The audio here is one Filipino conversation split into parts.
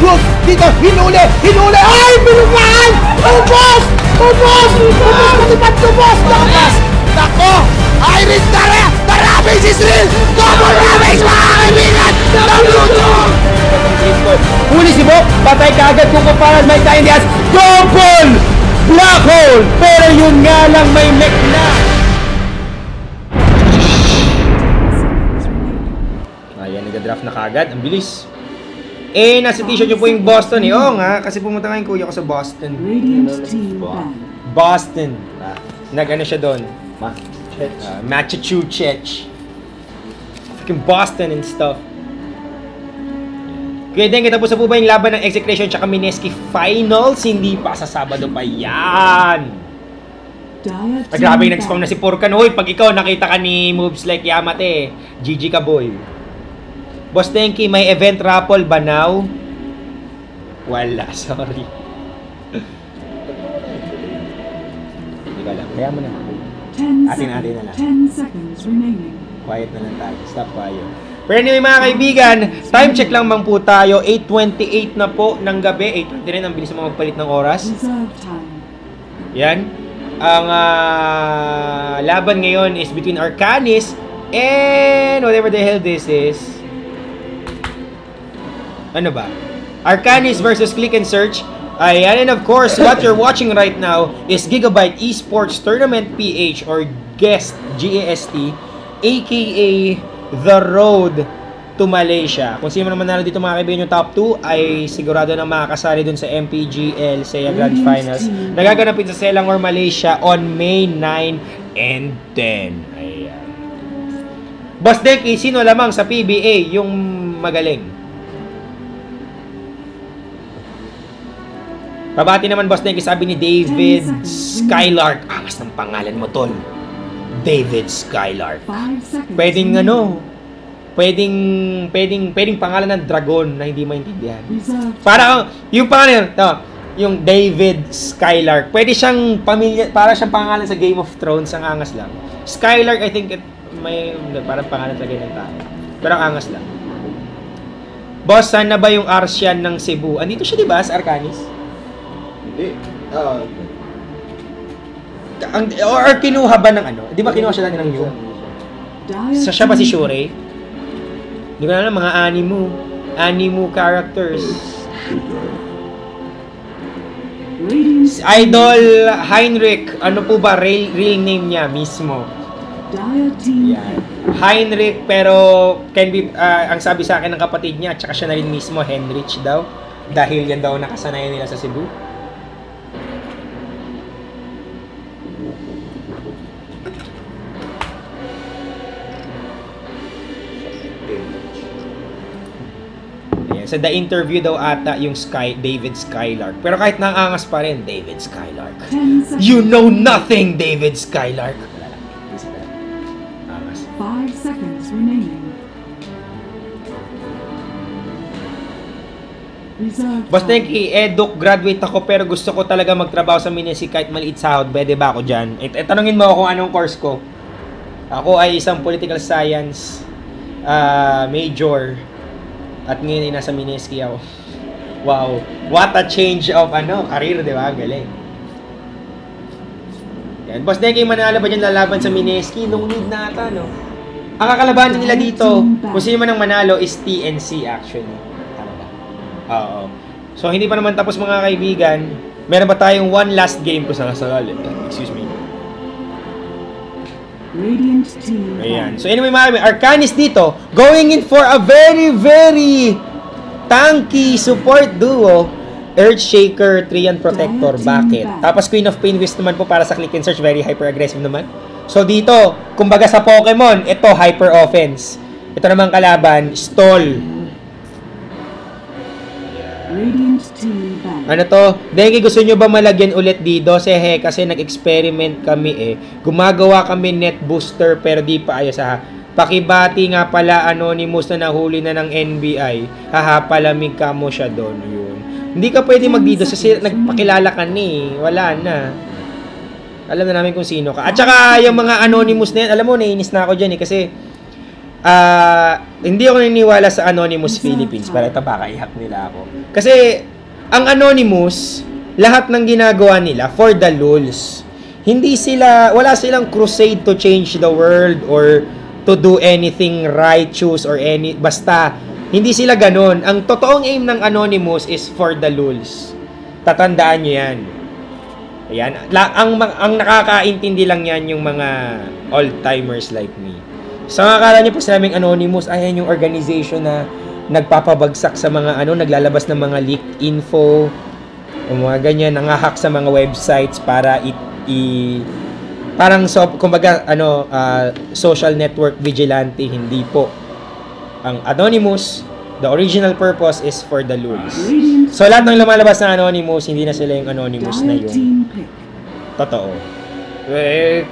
Hook dito, hinuli! Ay, binugaan! Ubos! Matibad! Nako! Iris Tara! Maraming sisril! Double damage mga kaibigan! Nablutong! Huli si Bo, patay kaagad kung kaparan may Time Diaz. Double! Black hole! Pero yun nga lang may mech na! Ayan, nag-draft na kaagad. Ang bilis. Nasa t-shirt nyo po yung Boston eh. Oo nga, kasi pumunta nga yung kuya ko sa Boston. Boston. Nag-ano siya doon? Massachusetts. Fucking Boston and stuff. Kaya din, kita po sa po ba yung laban ng Execration tsaka Mineski Finals? Hindi pa sa Sabado pa yan. Grabe yung nag-spam na si Purkan. Hoy, pag ikaw nakita ka ni moves like Yamate, GG ka boy. Boss Tenki, may event raffle ba now? Wala, sorry. Hindi ko alam. Kaya mo na. Atin na lang. 10 seconds remaining. Quiet na lang tayo. Stop quiet. Pero anyway mga kaibigan, time check lang bang po tayo. 8:28 na po ng gabi. 8:29, ang bilis mo magpalit ng oras. Yan. Ang laban ngayon is between Arcanis and whatever the hell this is. Ano ba? Arcanis versus Click and Search. Ayan, and of course, what you're watching right now is Gigabyte Esports Tournament PH or Guest GAST, aka The Road to Malaysia. Kung sino naman nanalo dito mga kaibigan yung top 2 ay sigurado na makakasali dun sa MPGL SEA Grand Finals. Nagaganapin sa Selangor, Malaysia on May 9 and 10. Ayan. Boss Deki, sino lamang sa PBA yung magaling? Pabati naman Boss Deki, sabi ni David Skylark. Angas ng pangalan mo tol. David Skylark. Pwedeng pwedeng pangalan ng dragon na hindi maintindihan. Para yung pangalan yung David Skylark. Pwede siyang pamilya, para siyang pangalan sa Game of Thrones, ang angas lang. Skylark, I think may parang pangalan sa ganyan tao. Pero ang angas lang. Boss, saan na ba yung Arsian ng Cebu? Andito siya, di ba, sa Arcanis? Hindi. Or kinuha ba ng ano? Di ba kinuha siya ng New? Sa siya ba si Shure? Hindi ko na alam, mga animo characters. Idol Heinrich, ano po ba real name niya mismo? Yan. Heinrich, pero can be, ang sabi sa akin ng kapatid niya, at saka siya na rin mismo, Heinrich daw. Dahil yan daw nakasanayan nila sa Cebu. Sa The Interview daw ata yung David Skylark. Pero kahit naangas pa rin, David Skylark. You know nothing, David Skylark. Wala lang. Angas. 5 seconds remaining. Basta Eduk, graduate ako pero gusto ko talaga magtrabaho sa Minesi kahit maliit sahod. Pwede ba ako dyan? Tanungin mo ako kung anong course ko. Ako ay isang political science major. At ngayon ay nasa Mineski ako. Wow. What a change of career, di ba? Galing. Yan. Boss Deki, manalo ba dyan lalaban sa Mineski? No need na ata, no? Ang kakalabahan nila dito, kung sino man ang manalo is TNC actually. Tama ba? Oo. So, hindi pa naman tapos mga kaibigan. Meron ba tayong one last game ko sa kasali? Excuse me. Ayan. So anyway, mga Arcanis dito, going in for a very, very tanky support duo. Earthshaker, Trian Protector. Bakit? Tapos Queen of Pain Wisp naman po para sa Click and Search. Very hyper-aggressive naman. So dito, kumbaga sa Pokemon, ito hyper-offense. Ito naman kalaban, Stall. Ano to? Dengi, gusto nyo ba malagyan ulit dito? Kasi nag-experiment kami Gumagawa kami net booster pero di pa ayos Pakibati nga pala Anonymous na nahuli na ng NBI. Palamig ka mo siya doon. Yun. Hindi ka pwede magdito kasi nagpakilala ka wala na. Alam na namin kung sino ka. At saka yung mga Anonymous na yan, alam mo, naiinis na ako dyan kasi hindi ako naniniwala sa Anonymous Philippines, para ito baka ihak nila ako. Kasi, ang Anonymous, lahat ng ginagawa nila for the lulz. Wala silang crusade to change the world or to do anything righteous or basta, hindi sila ganun. Ang totoong aim ng Anonymous is for the lulz. Tatandaan nyo yan. Ayan. Ang nakakaintindi lang yan yung mga old-timers like me. So, akala nyo po sinabing Anonymous, ayan yung organization na nagpapabagsak sa mga naglalabas ng mga leaked info, o mga ganyan, nangahack sa mga websites para parang kumbaga social network vigilante. Hindi po. Ang Anonymous, the original purpose is for the lulz. So lahat ng lumalabas na Anonymous, hindi na sila yung Anonymous na yun. Totoo.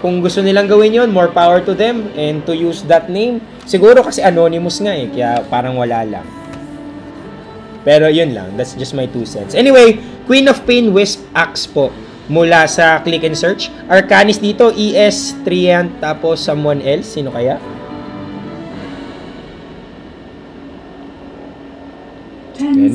Kung gusto nilang gawin yun, more power to them and to use that name. Siguro kasi Anonymous nga kaya parang wala lang. Pero yun lang, that's just my 2 cents. Anyway, Queen of Pain Wisp Axe po mula sa Click and Search. Arcanis dito, ES, Triant, tapos someone else. Sino kaya?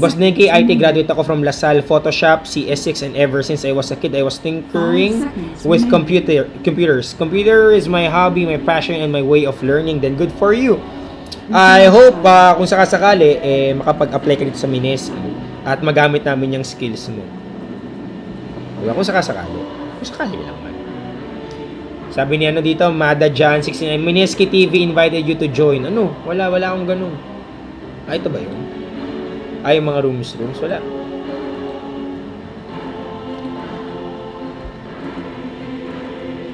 Boss Nikki, IT graduate ako from LaSalle, Photoshop, CS6, and ever since I was a kid, I was tinkering with computers. Computer is my hobby, my passion, and my way of learning. Then good for you. I hope kung sakasakali, makapag-apply ka dito sa Mineski at magamit namin yung skills mo. Diba? Kung sakasakali. Kung sakali lang man. Sabi ni dito, Mada Jan 69, Mineski TV invited you to join. Wala akong ganun. Ito ba yun? Yung mga rooms, wala.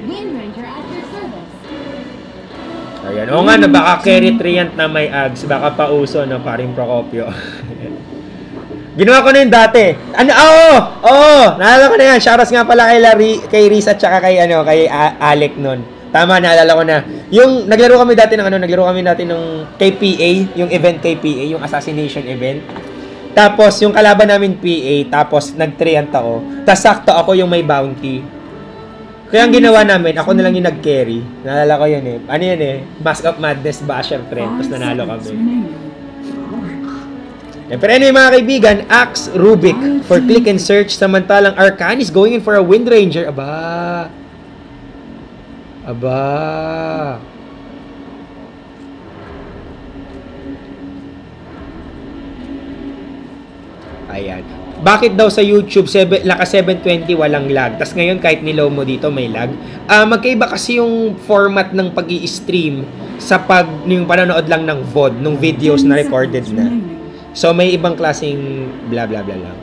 Windranger at your service. Ayan. O nga, baka carry Triant na may ags. Baka pauso, paring Procopio. Ginawa ko na yun dati. Naalala ko na yan. Shoutout nga pala kay Riz at saka kay Alec nun. Tama, naalala ko na. Yung naglaro kami dati ng kay PA, yung event kay PA, yung assassination event. Tapos, yung kalaban namin PA, tapos nag-Triant ako. Tapos, sakto ako yung may bounty. Kaya ang ginawa namin, ako na lang yung nag-carry. Naalala ko yun Mask of Madness Basher Trend. Tapos nanalo kami. Pero anyway mga kaibigan, Axe Rubik for Click and Search. Samantalang Arcanis going in for a Windranger. Aba. Ayan. Bakit daw sa YouTube naka 720 walang lag? Tas ngayon kahit nilow mo dito may lag. Magkaiba kasi yung format ng pag-i-stream sa yung panonood lang ng VOD, nung videos na recorded na. So may ibang klaseng bla bla bla lang.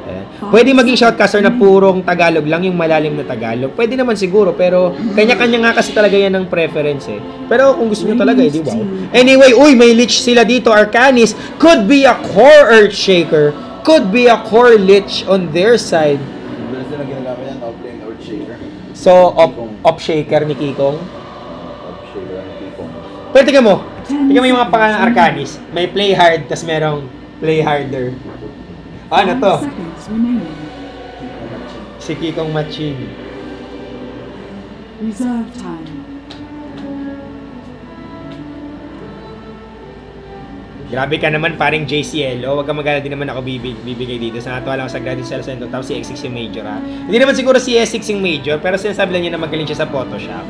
Ayan. Pwede maging shoutcaster na purong Tagalog lang, yung malalim na Tagalog. Pwede naman siguro, pero kanya-kanya nga kasi talaga yan ng preference Pero kung gusto nyo talaga, di ba? Anyway, may leech sila dito, Arcanis. Could be a core Earthshaker. Could be a core lich on their side. So, op-shaker ni Kikong. Pero tingnan mo yung mga pangalan ng Arcanis. May play hard, tas merong play harder. Ano to? Si Kikong Machine. Reserve time. Grabe ka naman, paring JCL. Huwag ka mag-alala, din naman ako bibigay dito. Sa natuwa lang sa Gradis Cell Center, tapos si X6 yung major Hindi naman siguro si S6 yung major, pero sinasabi lang niya na magaling siya sa Photoshop.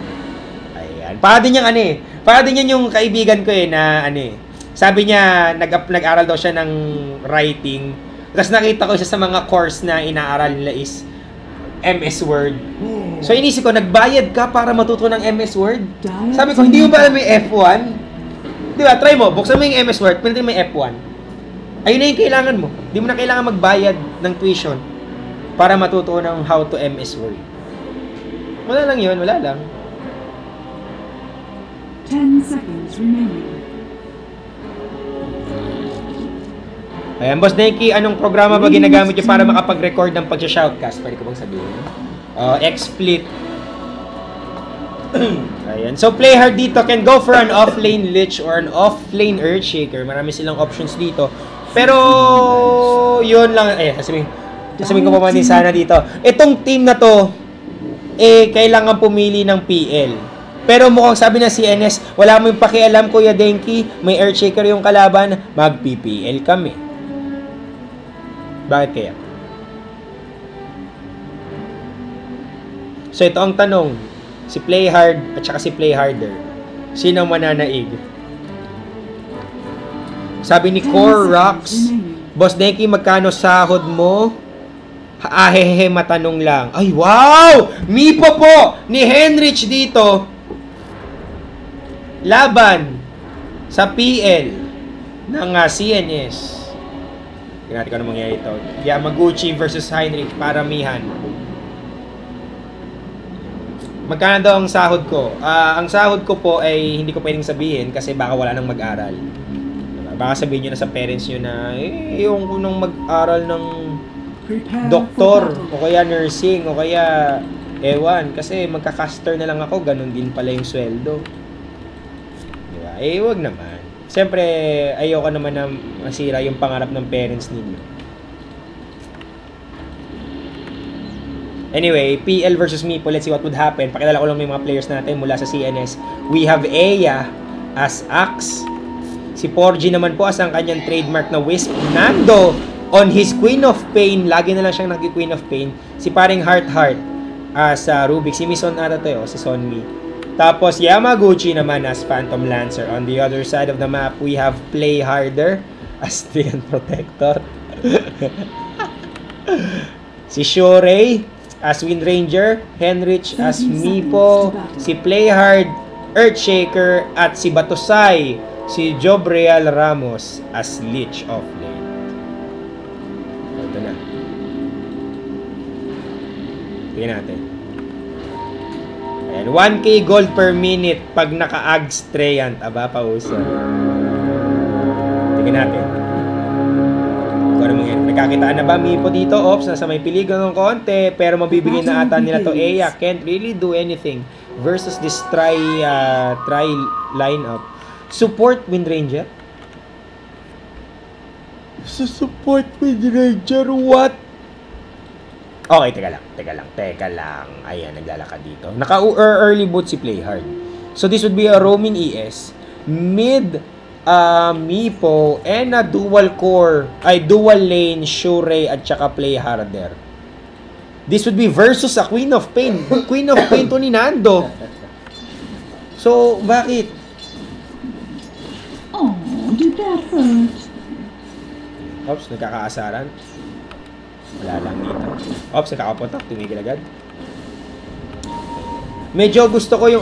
Ayan. Para din yan yung kaibigan ko na sabi niya, nag-aral daw siya ng writing. Tapos nakita ko siya sa mga course na inaaral nila is MS Word. So inisip ko, nagbayad ka para matuto ng MS Word? Sabi ko, hindi mo ba alam may F1? Diba, try mo, buksan mo yung MS Word, pwede mo yung F1. Ayun na yung kailangan mo. Hindi mo na kailangan magbayad ng tuition para matuto ng how to MS Word. Wala lang yun, wala lang. 10 seconds remaining. Ayan, Boss Nikki, anong programa ba ginagamit niyo para makapag-record ng pag-shoutcast? Pwede ko bang sabihin? XSplit. Ayan. So, play hard dito can go for an off-lane Lich or an off-lane Earthshaker. Marami silang options dito. Pero, yun lang. Sasabihin ko pa man din sana dito. Itong team na to, kailangan pumili ng PL. Pero mukhang sabi na CNS, wala mo yung pakialam, Kuya Denki, may Earthshaker yung kalaban, mag-PPL kami. Bakit kaya? So ito ang tanong, si Play Hard at saka si Play Harder, sino ang mananaig? Sabi ni Core Rocks, Boss Denki, magkano sahod mo? Ahehe, matanong lang. Ay, wow! Mipo po ni Henrich dito. Laban sa PL ng CNS. Tingnan natin kung ano mangyayari ito. Yamaguchi versus Heinrich, paramihan. Magkano daw ang sahod ko? Ang sahod ko po ay hindi ko pwedeng sabihin kasi baka wala nang mag-aral. Baka sabihin nyo na sa parents nyo na yung nang mag-aral ng doktor o kaya nursing o kaya ewan kasi magka-caster na lang ako, ganun din pala yung sweldo. Diba? Wag naman. Siyempre, ayoko naman na masira yung pangarap ng parents ninyo. Anyway, PL versus Mipo, let's see what would happen. Pakilala ko lang may mga players natin mula sa CNS. We have Eya as Axe. Si Porgy naman po as ang kanyang trademark na Wisp. Nando on his Queen of Pain. Lagi na lang siyang nag-Queen of Pain. Si paring Heart as Rubik. Si Mison ata to si Sonmi. Tapos Yamaguchi naman as Phantom Lancer. On the other side of the map, we have Play Harder as Tian Protector. Si Shorei as Wind Ranger. Henrich as Mipo. Si Play Hard, Earthshaker. At si Batosai, si Jobriel Ramos as Lich of Lane. Ito na. Tingnan natin. Ayan, 1k gold per minute pag naka-ags Treant. Aba, pauso. Tingnan natin. Kung ano mangyari. Nagkakitaan na ba Mipo dito? Ops, nasa may piligan ng konti. Pero mabibigay na ata nila to. Eya can't really do anything versus this try lineup. Support Wind Ranger? Support Wind Ranger? What? Okay, teka lang. Ayan, naglalakad dito. Naka-early boot si Play Hard. So this would be a roaming ES. Mid, Mipo, and a dual lane, Shurei, at saka Play Harder. This would be versus a Queen of Pain. Queen of Pain to ni Nando. So, bakit? Oh, did that hurt? Ops, nagkakaasaran. Wala lang dito. Ops, nakakapuntak. Tumigil agad. Medyo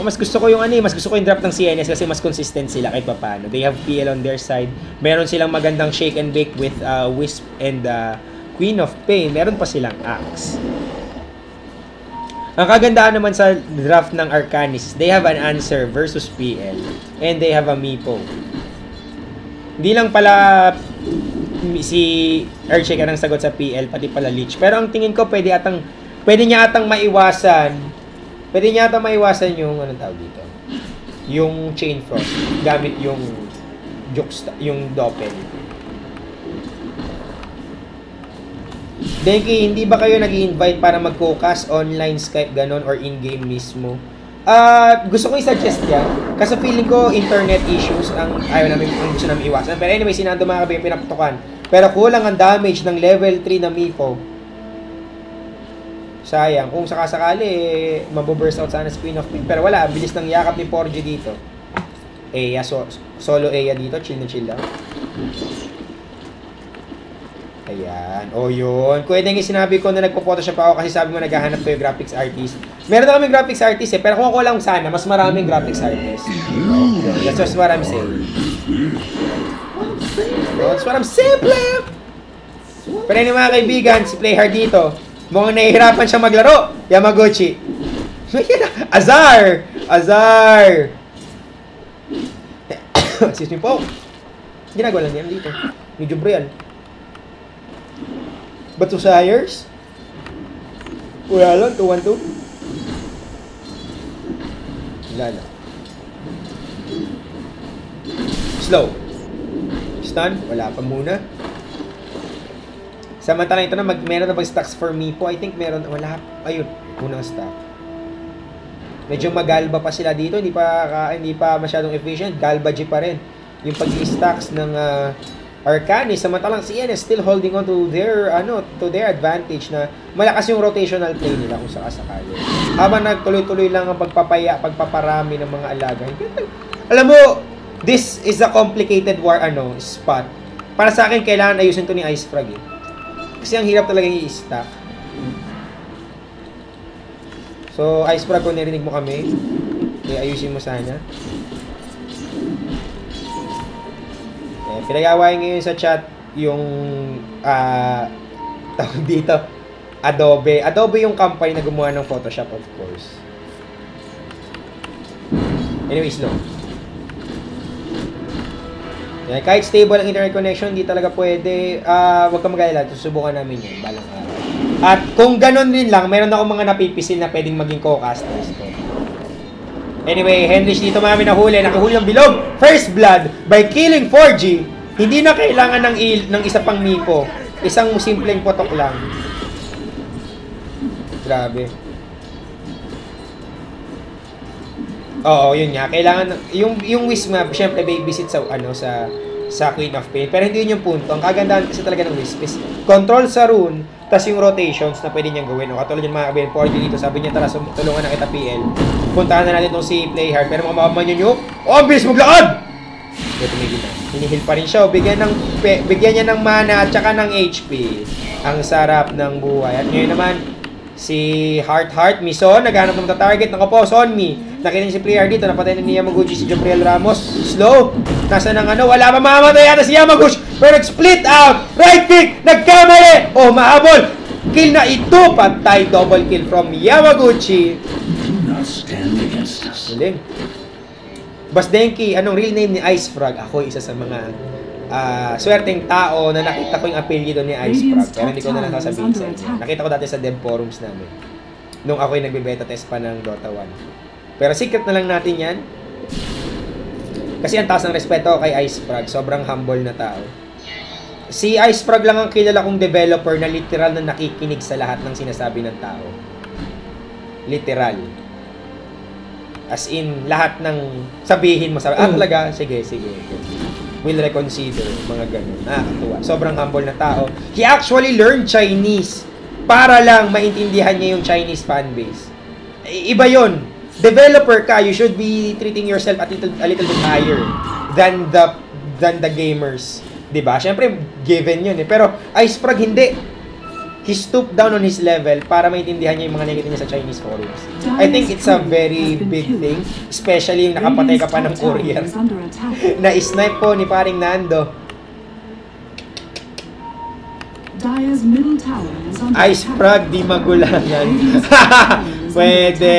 mas gusto ko yung draft ng CNS kasi mas consistent sila kahit paano. They have PL on their side. Meron silang magandang shake and bake with Wisp and Queen of Pain. Meron pa silang Axe. Ang kagandahan naman sa draft ng Arcanis, they have an answer versus PL. And they have a Mipo. Hindi lang pala si Earthshaker ang sagot sa PL, pati pala Lich. Pero ang tingin ko, pwede niya atang maiwasan yung, anong tawag dito? Yung Chain Frost. Gamit yung Doppel. Denki, hindi ba kayo nag-i-invite para mag-focus online, Skype, ganon, or in-game mismo? Gusto ko i-suggest yan. Kasi feeling ko internet issues ang gusto namin iwasan. Pero anyway, sinando mga kabay pinaputukan. Pero kulang ang damage ng level 3 na Mipo. Sayang. Kung sakasakali, mabuburst out sana sa Queen of Pain. Pero wala, bilis ng yakap ni Porgy dito. Eya, solo Eya dito. Chill na chill lang. Ayan. O yun. Pwede nga sinabi ko na nagpo-photoshop ako kasi sabi mo naghahanap kayo graphics artist. Meron na kami graphics artist pero kung ako lang sana, mas maraming graphics artist. Okay. That's what I'm saying. That's what I'm saying, pleb! Pero yun mga kaibigan, si Play Hard dito, mukhang nahihirapan siya maglaro. Yamaguchi. Azar! Excuse me po. Ginagawa lang yan dito. Medyo Brian. But to Sires? Wala lang, 2-1-2. Wala lang. Slow. Stun, wala pa muna. Samantala ito na, meron na bang stocks for me po? I think meron, wala. Ayun, unang stock. Medyo magalba pa sila dito, hindi pa masyadong efficient, galba G pa rin. Yung pag-stacks ng Arcanis, samantalang si Ian is still holding on to their advantage na malakas yung rotational play nila kung sakasakali. Habang nagtuloy-tuloy lang ang pagpaparami ng mga alaga. Alam mo, this is a complicated spot. Para sa akin, kailangan ayusin to ni Ice Frog eh. Kasi ang hirap talaga i-stack. So, Ice Frog, kung narinig mo kami, ayusin mo sana. Pinag-awayan ngayon sa chat yung tawag dito, Adobe. Adobe yung company na gumawa ng Photoshop, of course. Anyways, no. Yan, kahit stable ang internet connection, hindi talaga pwede. Huwag ka mag-alala, susubukan namin yun balang araw. At kung ganun rin lang, meron ako mga napipisil na pwedeng maging co-casters ko. Anyway, Henrich dito mami nahuli. Nakahuli ng bilog. First blood by killing 4G. Hindi na kailangan ng isa pang Mipo. Isang simpleng potok lang. Grabe. Oo, yun nga. Kailangan yung Wisp nga, syempre babysit sa Queen of Pain. Pero hindi yun yung punto. Ang kagandahan kasi talaga ng Wisp is control sa rune, tas yung rotations na pwede niyang gawin. O katulad yung mga kabin, 4G dito, sabi niya, tara, tulungan na kita PL. Puntahan na natin itong si Playhard. Pero mga mamaman nyo, ang bilis maglakad! Ito tumigil na. Hinihil pa rin siya. Bigyan niya ng mana at saka ng HP. Ang sarap ng buhay. At ngayon naman, si Heart Mison, naghanap ng target ng Opos on me. Nakita niya si Playhard dito, napatay na ni Yamaguchi si Gabriel Ramos. Slow. Nasa nang wala pa mamamatay yata si Yamaguchi. Pero nag-split out. Right kick. Nagkamali. Oh, mahabol. Kill na ito. Patay. Double kill from Yamaguchi. Galing. Boss Denki, anong real name ni Ice Frog? Ako isa sa mga swerteng tao na nakita ko yung apelyido ni Ice Frog. Pero hindi ko na lang sasabihin sa inyo. Nakita ko dati sa dev forums namin. Nung ako'y nagbe-beta test pa ng Dota 1. Pero secret na lang natin yan. Kasi ang taas ng respeto kay Ice Frog. Sobrang humble na tao. Si Ice Frog lang ang kilala kong developer na literal na nakikinig sa lahat ng sinasabi ng tao. Literal. As in, lahat ng sabihin mo, talaga? Sige. Will reconsider, mga ganun. Nakakatuwa. Sobrang humble na tao. He actually learned Chinese para lang maintindihan niya yung Chinese fanbase. Iba yon. Developer ka, you should be treating yourself a little bit higher than the gamers. Diba? Siyempre, given yun eh. Pero Ice Frog, hindi. He stooped down on his level para maintindihan niya yung mga negative niya sa Chinese forums. I think it's a very big thing. Especially yung nakapatay ka pa ng courier. Na-snipe po ni paring Nando. Ice Frog, di magulangan. Pwede.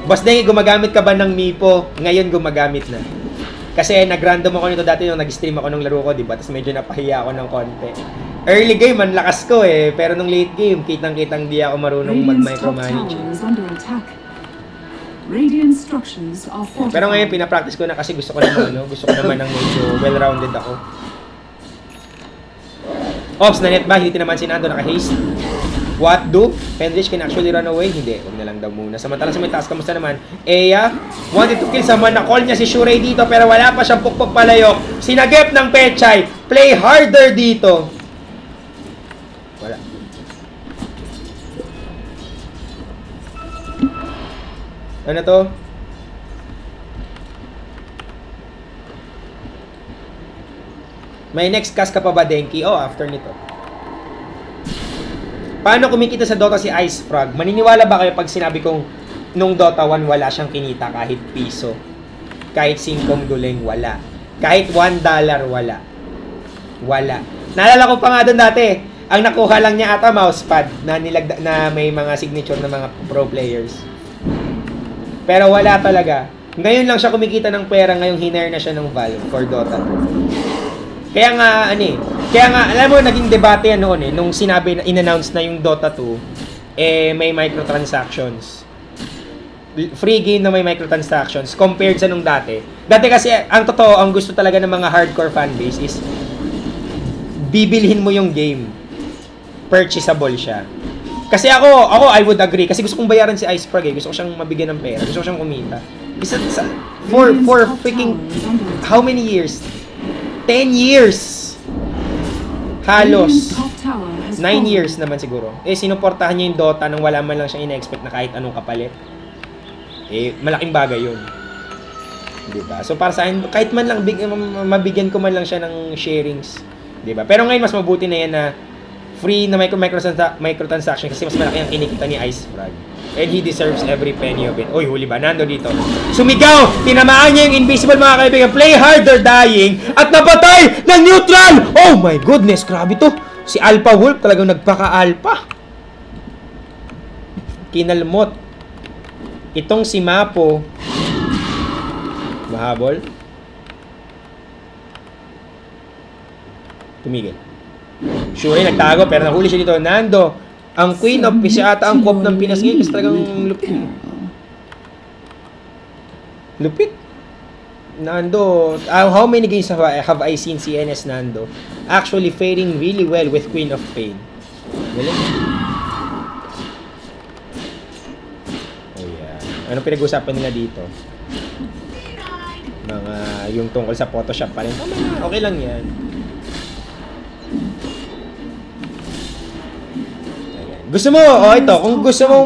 Boss Dengi, gumagamit ka ba ng Mipo? Ngayon gumagamit na. Kasi nag-random ako nito dati nung nag-stream ako ng laro ko, diba? Tapos medyo napahiya ako ng konti. Early game, ang lakas ko eh. Pero nung late game, kitang-kitang di ako marunong mag-micromanage. Pero ngayon, pinapractice ko na kasi gusto ko naman ng medyo well-rounded ako. Ops, na-net ba? Hindi naman si Nando, naka-haste. What do? Henrich can actually run away? Hindi, huwag na lang daw muna. Samantalang sa may taas, kamusta naman? Eya, wanted to kill someone. Na-call niya si Shurei dito pero wala pa siyang pukpok palayok. Sinagip ng Pechay. Play harder dito. Wala. Ano to? May next cast ka pa ba, Denki? Oh, after nito. Paano kumikita sa Dota si Ice Frog? Maniniwala ba kayo pag sinabi kong nung Dota 1 wala siyang kinita kahit piso? Kahit 5 duleng, wala. Kahit $1, wala. Wala. Naalala ko pa nga doon dati, ang nakuha lang niya ata mousepad na may mga signature na mga pro players. Pero wala talaga. Ngayon lang siya kumikita ng pera, ngayong hinire na siya ng Valve for Dota 2. Kaya nga, alam mo, naging debate yan noon eh, nung sinabi na, in-announce na yung Dota 2, may microtransactions. Free game na may microtransactions, compared sa nung dati. Dati kasi, ang totoo, ang gusto talaga ng mga hardcore fanbase is, bibilhin mo yung game. Purchasable siya. Kasi ako, I would agree. Kasi gusto kong bayaran si Ice Frog eh. Gusto ko siyang mabigyan ng pera. Gusto ko siyang kumita. For freaking, how many years? 10 years! Halos. 9 years naman siguro. Eh, sinuportahan niya yung Dota nang wala man lang siyang ina-expect na kahit anong kapalit. Eh, malaking bagay yun. Diba? So, para sa akin, kahit man lang, mabigyan ko man lang siya ng sharings. Diba? Pero ngayon, mas mabuti na yan na free na microtransaction kasi mas malaki ang kinikita ni Ice Frog. And he deserves every penny of it. Oy, huli ba? Nando dito. Sumigaw! Tinamaan niya yung invisible, mga kaibigan. Play harder, dying. At napatay ng neutral! Oh my goodness, grabe to. Si Alpha Wolf talagang nagpaka-alpha. Kinalmot. Itong si Mapo. Mahabol. Tumigil. Sure, nagtago pero nahuli siya dito. Nando, ang Queen of siya ata ang cop ng Pinas ngayon kasi talagang lupit. Lupit. Nando, how many games have I seen CNS Nando actually faring really well with Queen of Pain? Galing. Oh yeah. Anong pinag-usapan nila dito? Mga yung tungkol sa Photoshop pa rin. Okay lang yan. Gusto mo, ito, kung gusto mo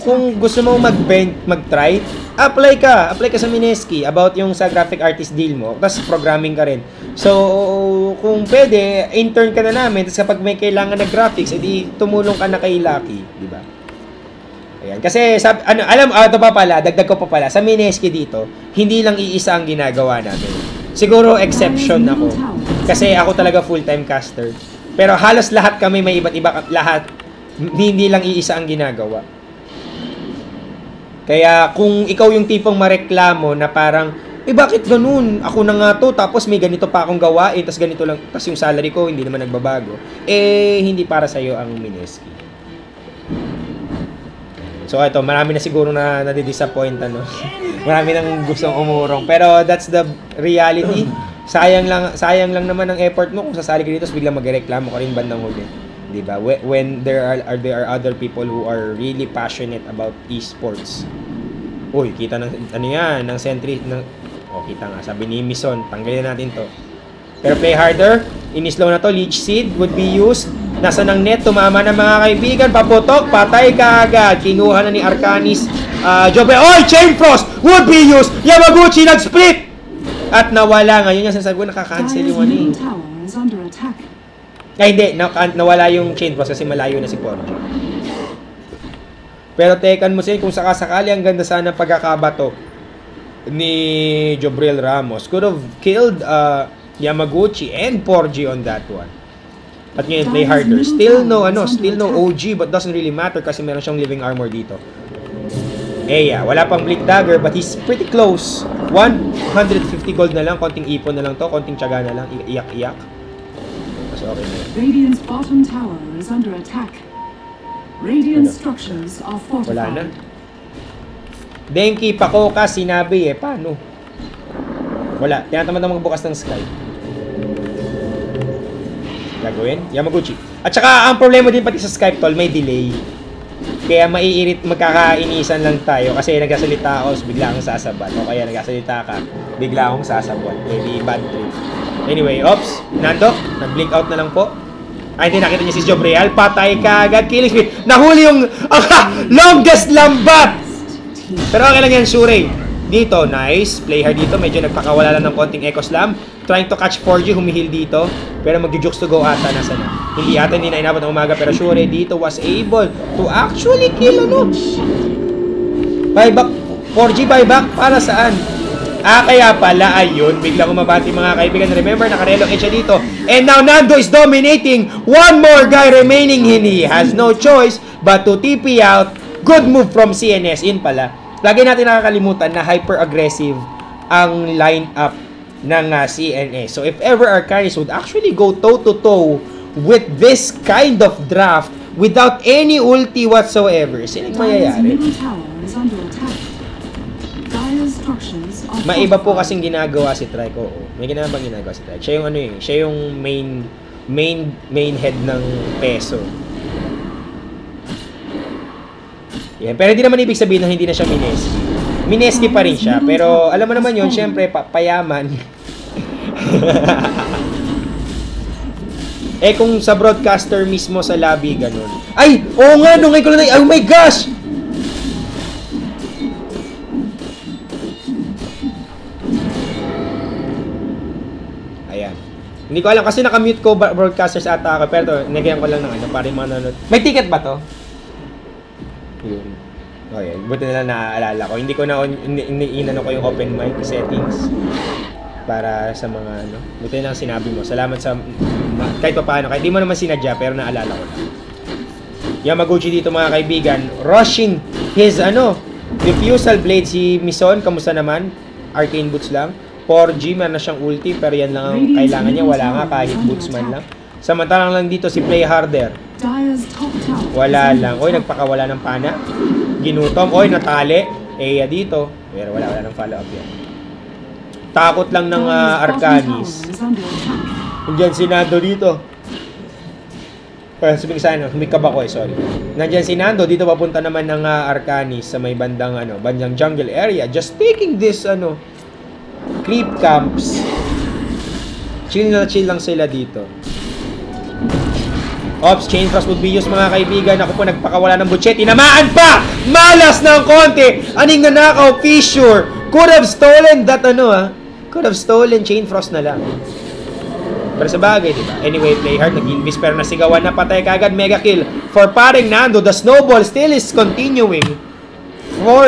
kung gusto mo mag-try, apply ka sa Mineski about yung sa graphic artist deal mo, tapos programming ka rin. So, kung pwede, intern ka na namin, tapos kapag may kailangan na graphics, edi tumulong ka na kay Lucky, di ba? Ayan, kasi ito pa pala, dagdag ko pa pala, sa Mineski dito, hindi lang iisa ang ginagawa namin. Siguro exception ako, kasi ako talaga full-time caster. Pero halos lahat kami may iba't iba lahat. Hindi lang iisa ang ginagawa. Kaya kung ikaw yung tipong mareklamo na parang, bakit ganun? Ako na nga to, tapos may ganito pa akong gawain, tapos ganito lang, tapos yung salary ko hindi naman nagbabago. Hindi para sa'yo ang Mineski. So ito, marami na siguro na nadi-disappoint, ano. Marami nang gustong umurong. Pero that's the reality. Sayang lang naman ang effort mo kung sasali ka dito, biglang magreklamo ka rin bandang huli. Diba? When there are other people who are really passionate about esports. Uy, kita ng ng Sentry kita nga, sabi ni Mison, tanggalin natin to. Pero play harder, inislow na to, Leech Seed would be used. Nasa ng net, tumama na mga kaibigan, paputok, patay ka agad. Kinuha na ni Arcanis, Jobe, Chain Frost would be used. Yamaguchi nag-split! At nawala, ngayon yung sinasabi ko, nakaka-cancel yung hindi, nawala yung Chain Frost kasi malayo na si Porgy. Pero tekan mo siya kung sakasakali ang ganda sana pagkakabato ni Jobriel Ramos. Could have killed Yamaguchi and Porgy on that one. At ngayon, play harder. Still no OG but doesn't really matter kasi meron siyang living armor dito. Wala pang Bleak Dagger but he's pretty close. 150 gold na lang, konting ipon na lang to, konting tiyaga na lang, iyak-iyak. Okay. Radiant's bottom tower is under attack. Radiant structures are fortified. Wala na. Denki, Pakoka, sinabi paano? Wala. Tinatamad na magbukas ng Sky. Gagawin? Yamaguchi. At saka, ang problema din pati sa Skype tol, may delay. Kaya magkakainisan lang tayo kasi nagsasalita ako, bigla akong sasabat. O kaya nagsasalita ka, bigla akong sasabat. Maybe bad trip. Anyway, ops, Nando, nag-blink out na lang po. Hindi nakita niya si Jobriel, patay ka agad, killing spree. Nahuli yung longest lambat. Pero okay lang yan, Shure. Dito, nice. Play hard dito, medyo nagpakawala lang ng konting Echo Slam. Trying to catch 4G, humihil dito. Pero mag-jukes to go ata, nasa na. Hindi na inabot ng umaga, pero Shure dito was able to actually kill, buyback, 4G buyback, para saan? Kaya pala, ayun, biglang umabati mga kaibigan. Remember, nakarelong siya dito. And now, Nando is dominating. One more guy remaining. He has no choice but to TP out. Good move from CNS. Yun pala. Lagi natin nakakalimutan na hyper-aggressive ang line-up ng CNS. So, if ever Arcanis would actually go toe-to-toe with this kind of draft without any ulti whatsoever, sining mayayari? Maiba po kasing ginagawa si Trike. May ginagawa si Trike. Siya yung siya yung main head ng peso. Yan. Pero hindi naman ibig sabihin na hindi na siya Mineski. Mineski pa rin siya. Pero alam mo naman yun, syempre, payaman. Eh kung sa broadcaster mismo sa lobby, ganun. Ay! Oo nga! Nung ngayon ko lang oh my gosh! Ayan. Hindi ko alam kasi nakamute ko broadcasters ata ako. Pero nagyan ko lang ng ano, para yung mga nanonood. May ticket ba to? Yun. Okay, buti na lang naaalala ko. Hindi ko na inano ko yung open mic settings para sa mga ano. Buti na lang sinabi mo. Salamat sa kahit pa paano. Kahit di mo naman sinadya pero naalala ko lang. Yamaguchi dito mga kaibigan. Rushing his diffusal blade si Mison. Kamusta naman? Arcane boots lang. 4G, meron na siyang ulti pero yan lang ang kailangan niya. Wala nga kahit boots man lang. Samantalang lang dito si Play Harder. Wala lang. Oy, nagpakawala ng pana. Ginutom. Oy, natali. Eya dito. Pero wala ng follow-up yan. Takot lang ng Arcanis. Nandiyan si Nando dito. Sabihin sana, humikab ako sorry. Nandiyan si Nando. Dito papunta naman ng Arcanis sa may bandang, bandang jungle area. Just taking this, creep camps. Chill lang sila dito. Ops, Chain Frost would be used mga kaibigan. Ako po nagpakawala ng butchet. Tinamaan pa! Malas ng konti! Aning nanakaw, fissure. Could have stolen that Could have stolen Chain Frost na lang. Pero sa bagay, diba? Anyway, play hard. Nag-invis pero nasigawan na patay kagad. Mega kill for paring Nando. The snowball still is continuing. For...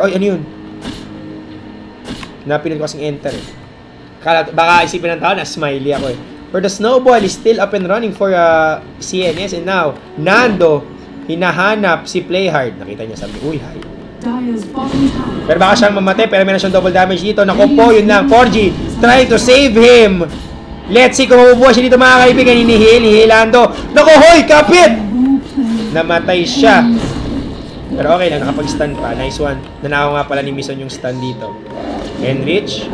Oy, ano yun? Napinag ko kasing enter eh. Baka isipin ng tao na smiley ako eh. For the snowball is still up and running for CNS and now Nando hinahanap si Playhard. Nakita niya sabi, uy, hi. Pero baka siyang mamatay pero meron siyang double damage dito. Naku po, yun lang. 4G trying to save him. Let's see kung mabubuhay siya dito mga kaibigan. Hinihilando. Naku, hoy, kapit! Namatay siya. Pero okay lang, nakapag-stun pa. Nice one. Nanakaw nga pala ni Mison yung stun dito. Enrich.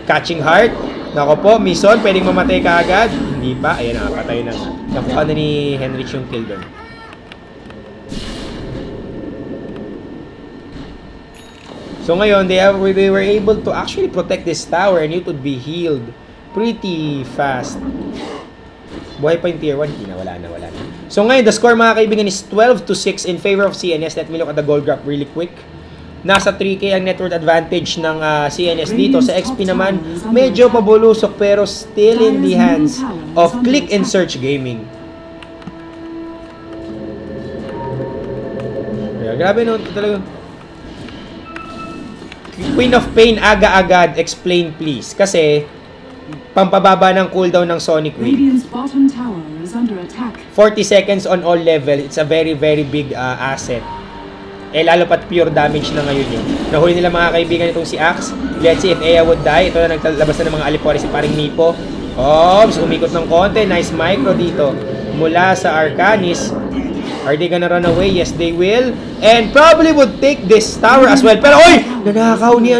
Catching Heart. Nako po, Mison, pwedeng mamatay ka agad. Hindi pa. Ayan, nakapatay na. Nakuha na ni Henrich yung kill doon. So ngayon, they were able to actually protect this tower and it would be healed pretty fast. Buhay pa yung tier 1. Hindi na, wala na. So ngayon, the score mga kaibigan is 12-6 in favor of CNS. Let me look at the gold graph really quick. Nasa 3K ang net worth advantage ng CNS dito. Sa XP naman, medyo pabulusok pero still in the hands of Click and Search Gaming. Kaya, grabe no, talaga. Queen of Pain, aga-agad, explain please. Kasi, pampababa ng cooldown ng Sonic Wave. 40 seconds on all level. It's a very, very big asset. Eh, lalo pat pure damage na ngayon yun. Nahuli nila mga kaibigan itong si Axe. Let's see if Eya would die. Ito na naglalabas na ng mga alipore si paring Mipo. Oops, umikot ng konti. Nice micro dito. Mula sa Arcanis. Are they gonna run away? Yes, they will. And probably would take this tower as well. Pero, oy! Nanakaw ni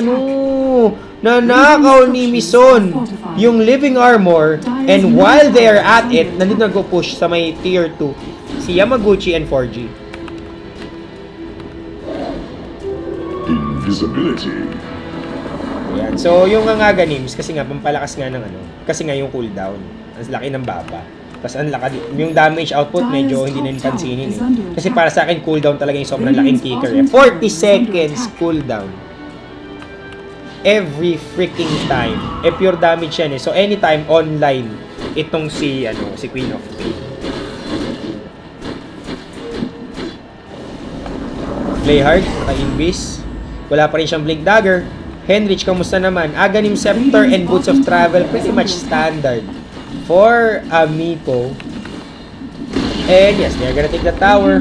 Nanakaw ni Mison yung living armor. And while they are at it, nandito nag-push sa may tier 2. Si Yamaguchi and 4G. Invisibility. Ayan. So, yung nga ganims, kasi nga, pampalakas nga ng kasi nga yung cooldown. Ang laki ng baba. Tapos, ang laki, yung damage output, medyo hindi na pansinin eh. Kasi para sa akin, cooldown talaga yung sobrang laking kicker eh. 40 seconds cooldown. Every freaking time. Eh, pure damage yan eh. So, anytime online, itong si Queen of Pain. Play hard, naka-invis. Wala pa rin siyang Blink Dagger. Henrich, kamusta naman? Aghanim Scepter and Boots of Travel, pretty much standard for Amiibo. And yes, they're gonna take the tower.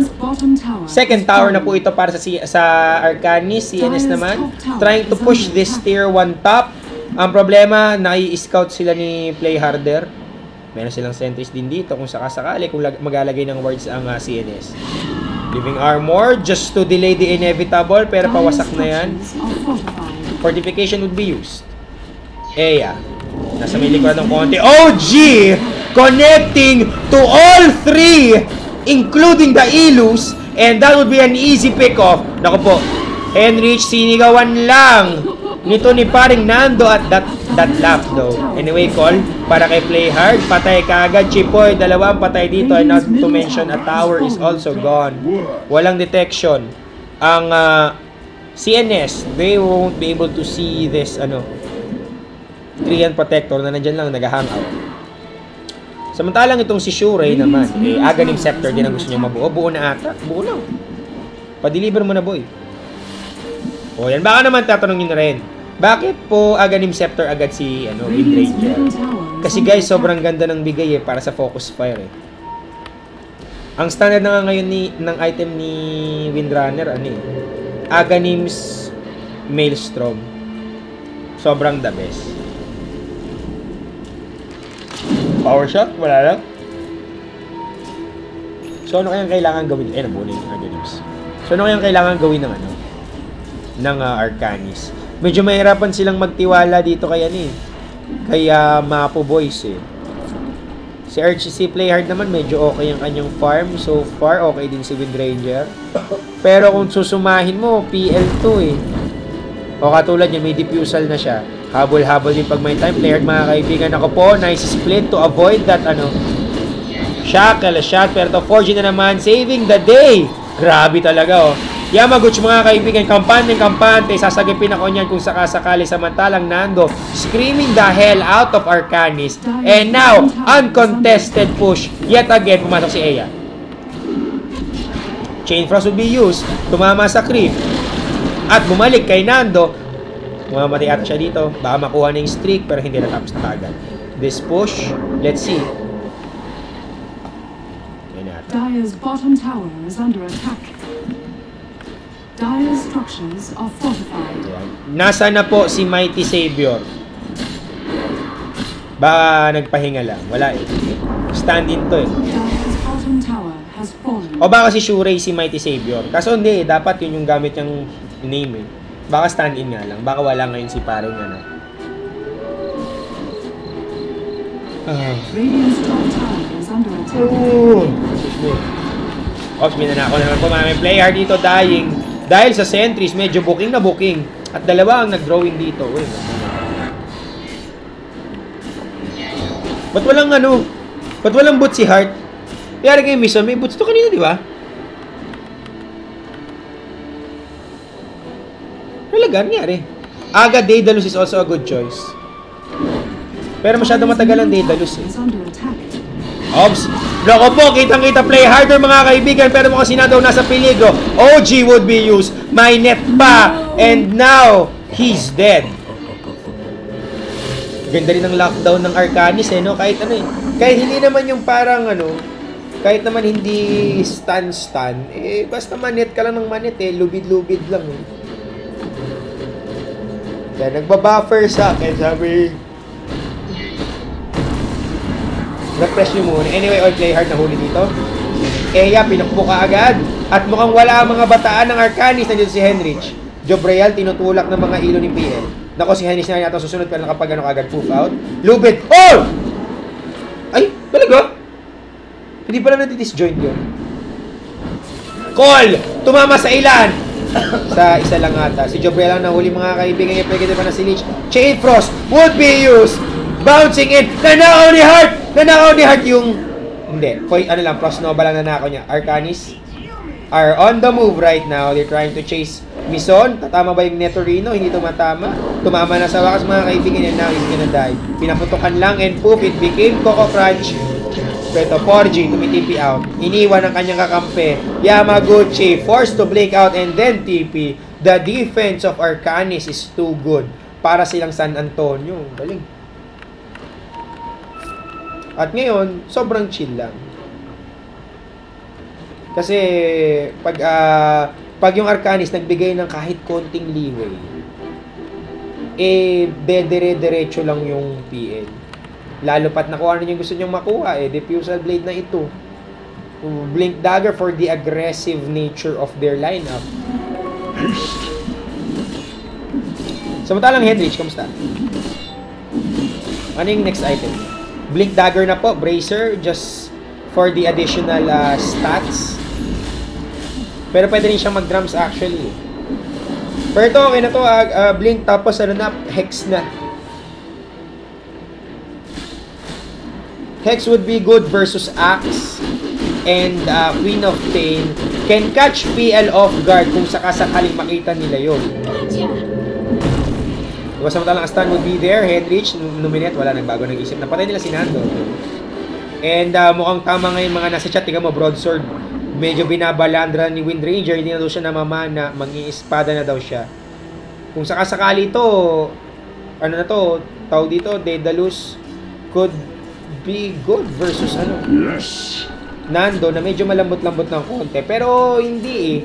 Second tower na po ito para sa Arcanis. CNS naman, trying to push this tier 1 top. Ang problema, nai-scout sila ni Play Harder. Meron silang sentries din dito kung sakasakali kung maglalagay ng wards ang CNS. Living armor just to delay the inevitable, pero pawasak na yan. Fortification would be used. Eya, nasa may likuran ng konti. OG! Connecting to all three, including the Ilus. And that would be an easy pick-off. Naku po, Henrich, sinigawan lang nito ni paring Nando at that laugh though. Anyway, call para kay Play Hard. Patay kaagad. Chipoy, dalawang patay dito. And not to mention, a tower is also gone. Walang detection. Ang CNS, they won't be able to see this, Trian Protector na nandyan lang, nag-hangout. Samantalang itong si Shurei naman, Aghanim Scepter din ang gusto niya mabuo. Buo na ata. Buo lang. Pa-deliver mo na, boy. O yan, baka naman tatanungin na rin. Bakit po Aghanim Scepter agad si Wind Ranger? Kasi guys, sobrang ganda ng bigay para sa Focus Fire Ang standard na nga ngayon ng item ni Windrunner, Aghanim's Maelstrom. Sobrang the best. Power shot? Wala lang. So, ano kayang kailangan gawin? Nabuo na yung Aghanims. So, ano kayang kailangan gawin ng Arcanis? Medyo mahirapan silang magtiwala dito kay Mapo Boys Si RCC Play Hard naman, medyo okay ang kanyang farm. So far, okay din si Wind Ranger. Pero kung susumahin mo, PL2 O katulad niya, may diffusal na siya. Habol-habol din pag may time. Play Hard, mga kaibigan. Ako po, nice split to avoid that, shackle shot. Pero to 4G na naman, saving the day. Grabe talaga, Yamaguchi, mga kaibigan, kampante, sasagipin ako niyan kung sakasakali. Samantalang Nando, screaming the hell out of Arcanis. And now, uncontested push. Yet again, pumasok si Eya. Chain Frost would be used. Tumama sa creep. At bumalik kay Nando. Mamatay ata siya dito. Baka makuha na yung streak, pero hindi natapos na kagad. This push, let's see. Dire's bottom tower is under attack. Dire's structures are fortified. Nasa na po si Mighty Savior? Baka nagpahinga lang. Wala Stand-in to Dire's bottom tower has fallen. O baka si Shurei si Mighty Savior? Kaso hindi, dapat yun yung gamit yung name Baka stand-in nga lang. Baka wala ngayon si paring Radiant's top tower is under attack. Ops, minanako naman po mga player dito dying. Dahil sa sentries, medyo booking na booking. At dalawa ang nag-drawing dito. Ba't walang Ba't walang boot si Heart? Kaya kayo mission, may boots to kanina, di ba? Talaga, nangyari. Aga Daedalus is also a good choice. Pero masyado matagal ang Daedalus Ops. Loko po, kitang-kita play harder mga kaibigan. Pero mukhang sinadaw nasa peligro. OG would be used. May net pa. And now, he's dead. Ganda rin ang lockdown ng Arcanis Kahit kahit hindi naman yung parang kahit naman hindi stun. Basta manet ka lang ng manet Lubid-lubid lang Kaya nagbabuffer sa akin. Sabi refresh nyo muna. Anyway, all play hard na huli dito. Eya, pinakbo ka agad. At mukhang wala ang mga bataan ng Arcanis. Nandiyo si Henrich. Jobreal, tinutulak ng mga ilo ni PL. Nako, si Henrich na yata susunod pero nakapag agad poof out. Lubid. Oh! Ay, talaga? Hindi pala nati-disjoint yun. Call! Tumama sa ilan? Sa isa lang ata. Si Jobreal ang nahuli mga kaibigan. Pwede pa na si Lich. Chain Frost would be used. Bouncing in. Nanakaw ni Heart! Nanakaw ni Heart yung... Hindi. Frost Nova lang nanakaw niya. Arcanis are on the move right now. They're trying to chase Mison. Tatama ba yung Netorino? Hindi tumatama. Tumama na sa wakas mga kaibigan. And now he's gonna die. Pinaputukan lang and poof. It became Coco Crunch. Pero 4G tumitipi out. Iniwan ang kanyang kakampi. Yamaguchi forced to blink out and then TP. The defense of Arcanis is too good. Para silang San Antonio. Galing. At ngayon, sobrang chill lang. Kasi pag yung Arcanis nagbigay ng kahit konting leeway, dedire-diretso lang yung PL. Lalo pat nakuha na yung gusto niyang makuha Diffusal Blade na ito. Blink Dagger for the aggressive nature of their lineup. Samantalang Henrich, kamusta? Ano yung next item? Blink Dagger na po, Bracer, just for the additional stats. Pero pwede rin siyang mag-drums actually. Pero ito, okay na to. Blink tapos ano na, Hex na. Hex would be good versus Axe. And Queen of Pain can catch PL off guard kung sakasakaling makita nila yun. Diba samantalang stun would be there. Henrich, nominate, wala, nagbago ng isip. Napatay nila si Nando. And mukhang tama ngayon mga nasa chat. Tingnan mo, broadsword. Medyo binabalandra ni Wind Ranger. Hindi na daw siya namamana. Mag-iispada na daw siya. Kung sakasakali to, ano na to, tawag dito, Daedalus could be good versus ano. Yes. Nando na medyo malambot-lambot ng konti. Pero hindi eh.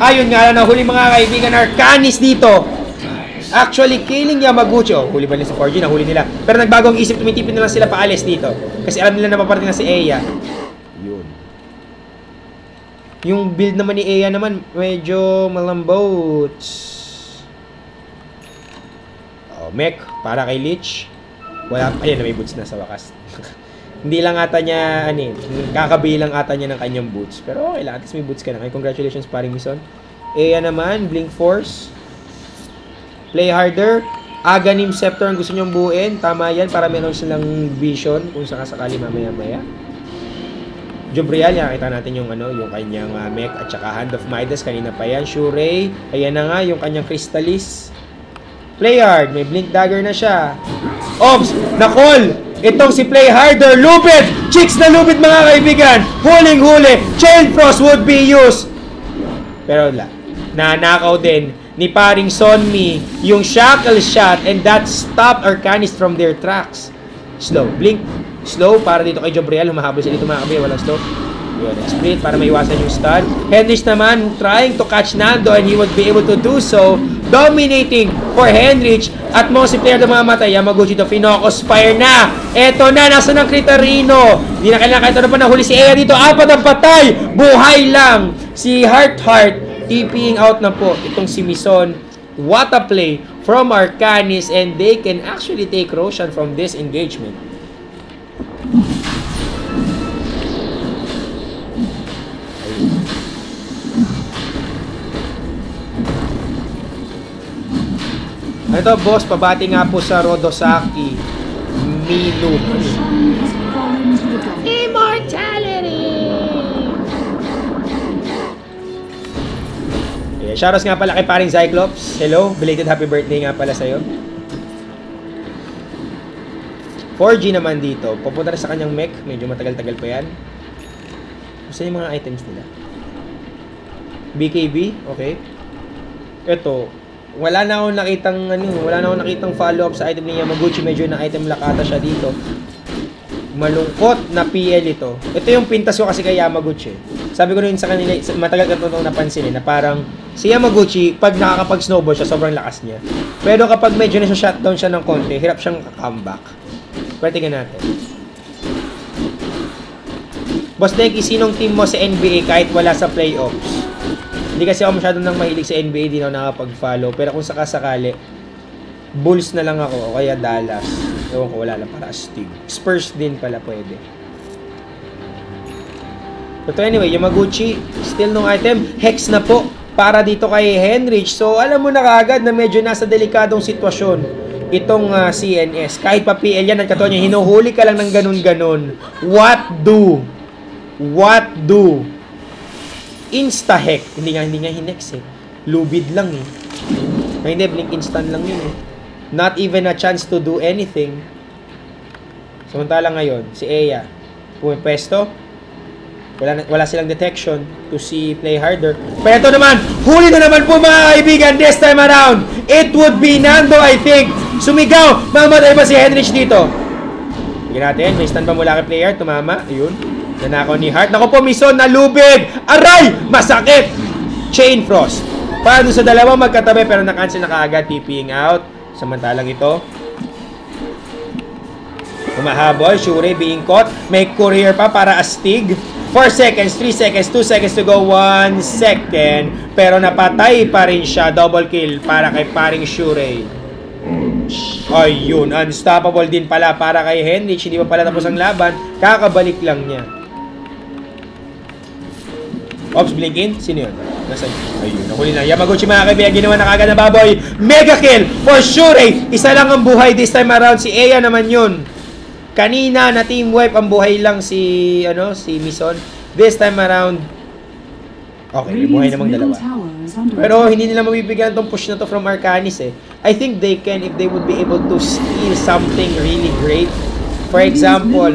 Ayun nga lang, nahuli mga kaibigan, Arcanis dito. Actually, killing Yamaguchi. Oh, huli ba nila sa 4G? Nahuli nila. Pero nagbagong isip, tumitipin na lang sila paalis dito. Kasi alam nila na paparating na si Eya. Yun. Yung build naman ni Eya naman, medyo malambot. Oh, mech, para kay Lich. Wala pa, ayan, may boots na sa wakas. Hindi lang ata niya, kakabilang ata niya ng kanyang boots. Pero okay lang, at least may boots ka na. Congratulations, paring Mison. Eya naman, Blink Force. Play harder. Aghanim Scepter ang gusto nyong buuin. Tama yan, para meron silang vision kung sakasakali mamaya-maya. Jobriel, nakita natin yung yung kanyang mech at saka Hand of Midas. Kanina pa yan. Shurei. Ayan na nga, yung kanyang Crystallis. Play hard. May Blink Dagger na siya. Ops! Nakol! Itong si Play Harder. Lupit! Chicks na lupit mga kaibigan! Huling-huli! Chain Frost would be used! Pero wala. Nanakaw din ni paring Sonmi yung Shackle Shot and that stopped Arcanis from their tracks. Slow. Blink. Slow para dito kay Jobriel. Humahabol siya dito mga kabay. Walang slow. Yun. Split para maiwasan yung stun. Henrich naman trying to catch Nando and he would be able to do so. Dominating for Henrich. At most player na mamamatay. Yamaguchi to Finocos Fire na. Eto na. Nasa ng Critarino. Hindi na kailangan kahit ano pa nahuli si Eya dito. Apat ang patay. Buhay lang. Si Heart TPing out na po. Itong si Mison. What a play from Arcanis and they can actually take Roshan from this engagement. Ito boss, pabati nga po sa Rodosaki Minu. Immortality! Yeah, shoutouts nga pala kay paring Cyclops. Hello, belated happy birthday nga pala sa'yo. 4G naman dito. Pupunta na sa kanyang mech. Medyo matagal-tagal pa yan. Gusto yung mga items nila. BKB, okay. Ito, wala na akong nakitang follow-up sa item ni Yamaguchi. Medyo na item lakata siya dito. Malungkot na PL ito. Ito yung pintas ko kasi kay Yamaguchi. Sabi ko rin sa kanila, matagal ka itong napansin na parang si Yamaguchi, pag nakakapag-snowball siya, sobrang lakas niya. Pero kapag medyo nasa-shutdown siya ng konti, hirap siyang comeback. Pero tingnan natin. Boss Denki, sinong team mo sa NBA kahit wala sa playoffs? Hindi kasi ako masyadong nang mahilig sa NBA, di na ako nakapag-follow. Pero kung sakasakali, Bulls na lang ako o kaya Dallas. Ewan ko, wala lang para astig. Spurs din pala pwede. But anyway, Yamaguchi, still no item. Hex na po para dito kay Henrich. So alam mo na kaagad na medyo nasa delikadong sitwasyon itong CNS. Kahit pa PL yan, nagkataon niya, hinuhuli ka lang ng ganun-ganun. What do? Insta-hex. Hindi nga hinex eh. Lubid lang eh. Ay, hindi, blink instant lang yun eh. Not even a chance to do anything. Samantala ngayon, si Eya, pumipesto. Wala silang detection to see Play Harder. Pero ito naman, huli na naman po mga kaibigan this time around. It would be Nando, I think. Sumigaw, mamatay ba si Henrich dito? Tignan natin, may stand pa mula kay player, tumama. Ayun. Nanakaw ni Hart. Naku po, Mison, nalubig! Aray! Masakit! Chain Frost. Para doon sa dalawa magkatabi pero na-cancel na kaagad. TPing out. Samantalang ito. Humahabol. Shurei being caught. May courier pa para astig. 4 seconds, 3 seconds, 2 seconds to go. 1 second. Pero napatay pa rin siya. Double kill para kay paring Shurei. Ayun. Unstoppable din pala para kay Henrich. Hindi pa pala tapos ang laban. Kakabalik lang niya. Ops, blink in. Sino yun? Nasaan? Ayun, nakuli na. Yamaguchi mga kaibigan, ginawa na kagad na baboy. Mega kill for sure. Isa lang ang buhay this time around. Si Eya naman yun. Kanina na team wipe ang buhay lang si Mison. This time around, okay, may buhay namang dalawa. Pero hindi nila mabibigyan tong push na to from Arcanis eh. I think they can if they would be able to steal something really great. For example,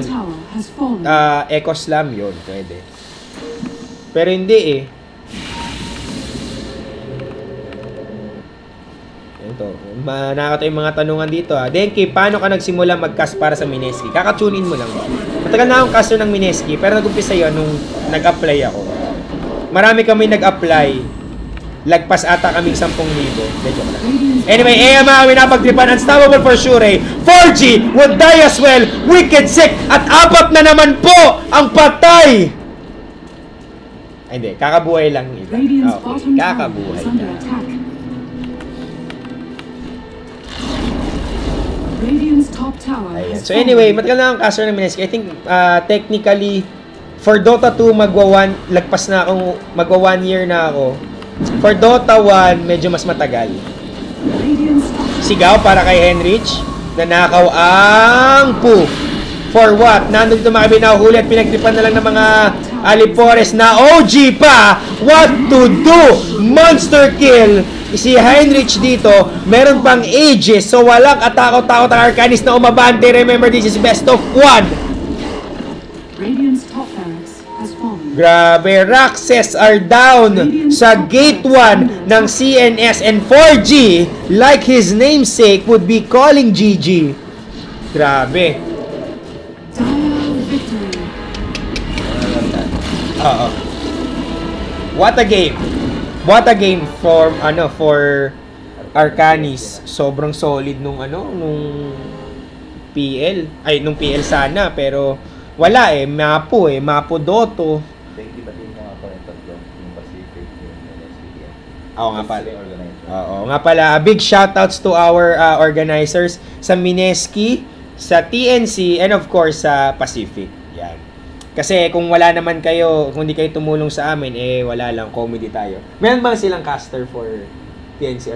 Echo Slam yun, pwede. Pero hindi eh. Ito, nakakatayo yung mga tanungan dito ha. Denki, paano ka nagsimula mag-cast para sa Mineski? Kakatunin mo lang ba? Matagal na akong caster ng Mineski, pero nag-umpisa yun nung nag-apply ako. Marami kami nag-apply. Lagpas ata kaming 10,000. Anyway, AMA, winapagtripan. Unstoppable for sure eh. 4G would die as well. Wicked Sick. At 4 na naman po ang patay. Ay, hindi. Kakabuhay lang ito. Okay, kakabuhay na. Ayan. So anyway, matagal na akong caster ng Mineski. I think technically for Dota 2 lagpas na akong magwa 1 year na ako. For Dota 1 medyo mas matagal. Sigaw para kay Henrich. Nanakaw ang Poof. For what? Nandun dito mga binahuli at pinagtripan na lang ng mga Alipores na OG pa. What to do? Monster kill. Si Heinrich dito, meron pang ages. So walang atakot-takot ang Arcanis na umabante. Remember, this is best of 1. Grabe, Roxes are down sa gate 1 ng CNS and 4G, like his namesake, would be calling GG. Grabe. What a game. What a game for Arcanis. Sobrang solid nung PL. Ay, nung PL sana, pero wala eh, Mapo Dotto. Oo nga pala. Oo nga pala. Big shoutouts to our organizers sa Mineski, sa TNC, and of course sa Pacific. Yan. Kasi kung wala naman kayo, kung hindi kayo tumulong sa amin, wala lang, comedy tayo. Meron ba silang caster for TNC?